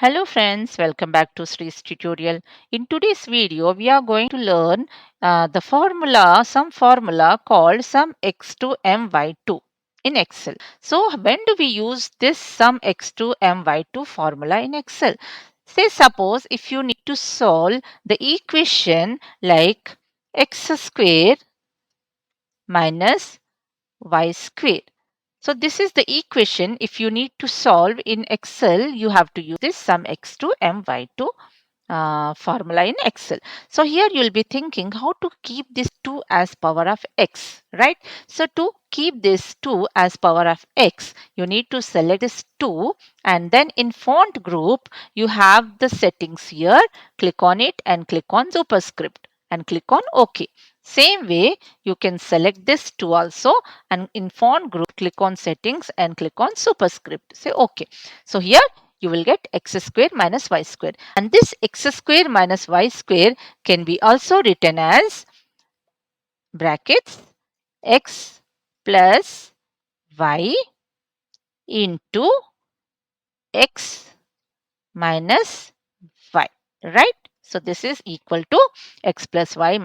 Hello friends, welcome back to Sri's tutorial. In today's video, we are going to learn some formula called sum x to m by 2 in Excel. So when do we use this sum x to m by 2 formula in Excel? Say suppose if you need to solve the equation like x square minus y square. So this is the equation. If you need to solve in Excel, you have to use this sum x to m by 2 formula in Excel. So here you'll be thinking how to keep this 2 as power of x, right? So to keep this 2 as power of x, you need to select this 2 and then in font group, you have the settings here. Click on it and click on superscript and click on OK. Same way, you can select this 2 also and in font group, click on settings and click on superscript. Say OK. So here you will get x square minus y square. And this x square minus y square can be also written as brackets x plus y into x minus y, right? So this is equal to x plus y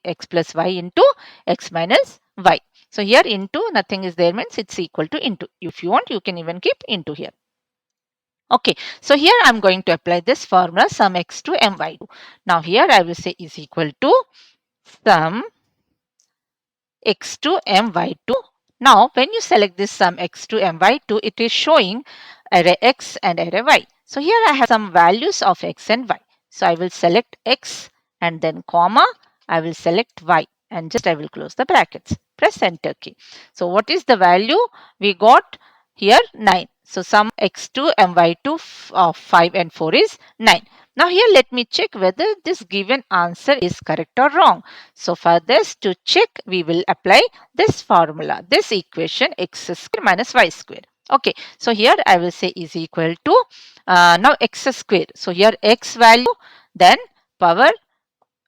x plus y into x minus y. So here into nothing is there means it's equal to into. If you want, you can even keep into here. Okay, so here I'm going to apply this formula sum x to m by 2. Now here I will say is equal to sum x to m by 2. Now when you select this sum x to m by 2, it is showing array x and array y. So here I have some values of x and y. So I will select x and then comma, I will select y and just I will close the brackets. Press enter key. So what is the value? We got here 9. So sum x to m by 2 of 5 and 4 is 9. Now here let me check whether this given answer is correct or wrong. So for this to check, we will apply this formula, this equation x square minus y square. Okay, so here I will say is equal to now x square. So here x value, then power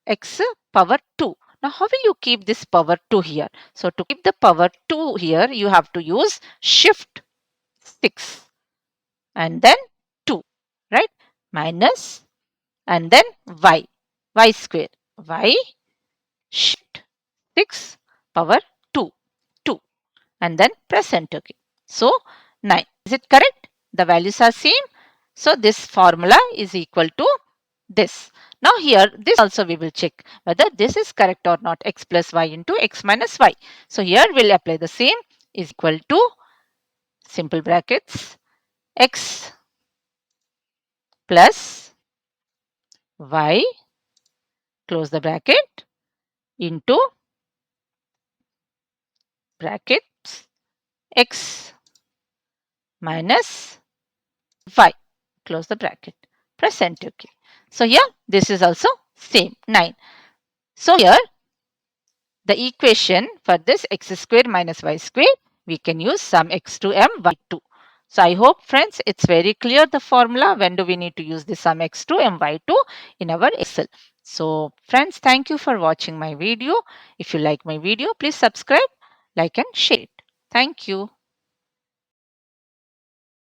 x power 2. Now how will you keep this power 2 here? So to keep the power 2 here, you have to use shift 6 and then 2, right? Minus and then y square, y shift 6 power 2, 2 and then press enter key. So 9. Is it correct? The values are same. So this formula is equal to this. Now here this also we will check whether this is correct or not, x plus y into x minus y. So here we'll apply the same is equal to simple brackets x plus y, close the bracket, into brackets x minus y, close the bracket, press enter key. So here this is also same 9. So here the equation for this x square minus y square, we can use sum x to m by 2. So I hope friends it's very clear the formula when do we need to use the sum x to m by 2 in our Excel. So friends, thank you for watching my video. If you like my video, please subscribe, like and share it. Thank you.